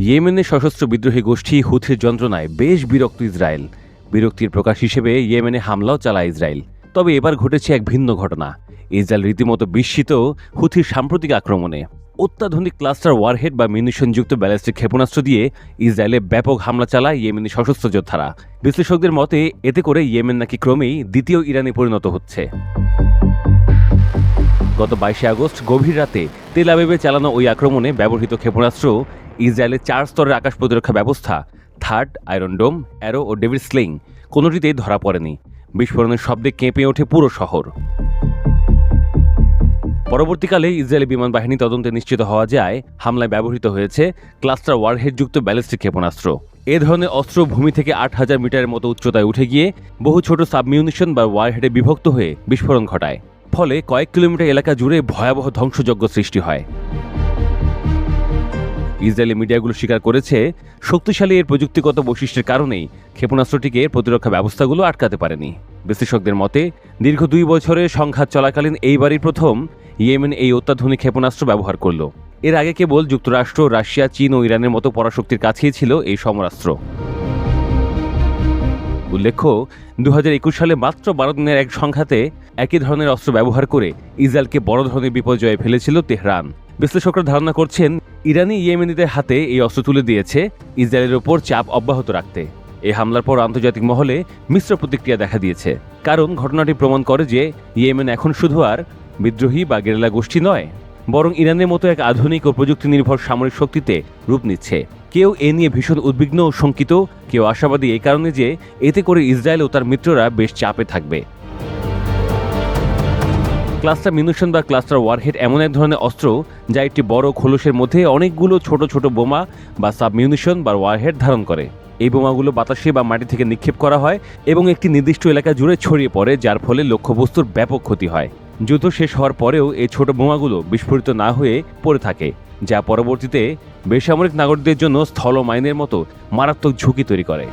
ইয়েমেনের সশস্ত্র বিদ্রোহী গোষ্ঠী হুথির যন্ত্রণায় বেশ বিরক্ত ইসরায়েল। বিরক্তির প্রকাশ হিসেবে ইয়েমেনে হামলাও চালায় ইসরায়েল। তবে এবার ঘটেছে এক ভিন্ন ঘটনা। ইসরায়েল রীতিমতো বিস্মিত হুথির সাম্প্রতিক আক্রমণে। অত্যাধুনিক ক্লাস্টার ওয়ারহেড বা মিউনিশনযুক্ত ব্যালিস্টিক ক্ষেপণাস্ত্র দিয়ে ইসরায়েলে ব্যাপক হামলা চালায় ইয়েমেনি সশস্ত্র যোদ্ধারা। বিশ্লেষকদের মতে এতে করে ইয়েমেন নাকি ক্রমেই দ্বিতীয় ইরানে পরিণত হচ্ছে। গত 22 আগস্ট গভীর রাতে তেল আবিবে চালানো ওই আক্রমণে ব্যবহৃত ক্ষেপণাস্ত্র ইসরায়েলের 4 স্তরের আকাশ প্রতিরক্ষা ব্যবস্থা থার্ড, আয়রন ডোম, অ্যারো ও ডেভিড স্লিং কোনোটিতেই ধরা পড়েনি। বিস্ফোরণের শব্দে কেঁপে ওঠে পুরো শহর। পরবর্তীকালে ইসরায়েলি বিমান বাহিনী তদন্তে নিশ্চিত হওয়া যায় হামলায় ব্যবহৃত হয়েছে ক্লাস্টার ওয়ারহেডযুক্ত ব্যালিস্টিক ক্ষেপণাস্ত্র। এ ধরনের অস্ত্র ভূমি থেকে 8000 মিটারের মতো উচ্চতায় উঠে গিয়ে বহু ছোট সাবমিউনিশন বা ওয়ারহেডে বিভক্ত হয়ে বিস্ফোরণ ঘটায়। ফলে কয়েক কিলোমিটার এলাকা জুড়ে ভয়াবহ ধ্বংসযজ্ঞ সৃষ্টি হয়। ইসরায়েলি মিডিয়াগুলো স্বীকার করেছে, শক্তিশালী এর প্রযুক্তিগত বৈশিষ্ট্যের কারণেই ক্ষেপণাস্ত্রটিকে প্রতিরক্ষা ব্যবস্থাগুলো আটকাতে পারেনি। বিশ্লেষকদের মতে দীর্ঘ 2 বছরের সংঘাত চলাকালীন এইবারই প্রথম ইয়েমেন এই অত্যাধুনিক ক্ষেপণাস্ত্র ব্যবহার করল। এর আগে কেবল যুক্তরাষ্ট্র, রাশিয়া, চীন ও ইরানের মতো পরাশক্তির কাছেই ছিল এই সমরাস্ত্র। উল্লেখ্য, 2021 সালে মাত্র 12 দিনের এক সংঘাতে একই ধরনের অস্ত্র ব্যবহার করে ইসরায়েলকে বড় ধরনের বিপর্যয়ে ফেলেছিল তেহরান। বিশ্লেষকরা ধারণা করছেন, ইরানি ইয়েমেনিদের হাতে এই অস্ত্র তুলে দিয়েছে ইসরায়েলের ওপর চাপ অব্যাহত রাখতে। এই হামলার পর আন্তর্জাতিক মহলে মিশ্র প্রতিক্রিয়া দেখা দিয়েছে, কারণ ঘটনাটি প্রমাণ করে যে ইয়েমেন এখন শুধু আর বিদ্রোহী বা গেরিলা গোষ্ঠী নয়, বরং ইরানের মতো এক আধুনিক ও প্রযুক্তি নির্ভর সামরিক শক্তিতে রূপ নিচ্ছে। কেউ এ নিয়ে ভীষণ উদ্বিগ্ন ও শঙ্কিত, কেউ আশাবাদী এই কারণে যে এতে করে ইসরায়েল ও তার মিত্ররা বেশ চাপে থাকবে। ক্লাস্টার মিউনিশন বা ক্লাস্টার ওয়ারহেড এমন এক ধরনের অস্ত্র যা একটি বড় খোলসের মধ্যে অনেকগুলো ছোট ছোট বোমা বা সাবমিউনিশন বা ওয়ারহেড ধারণ করে। এই বোমাগুলো বাতাসে বা মাটি থেকে নিক্ষেপ করা হয় এবং একটি নির্দিষ্ট এলাকা জুড়ে ছড়িয়ে পড়ে, যার ফলে লক্ষ্যবস্তুর ব্যাপক ক্ষতি হয়। যুদ্ধ শেষ হওয়ার পরেও এই ছোট বোমাগুলো বিস্ফোরিত না হয়ে পড়ে থাকে, যা পরবর্তীতে বেসামরিক নাগরিকদের জন্য স্থল মাইনের মতো মারাত্মক ঝুঁকি তৈরি করে।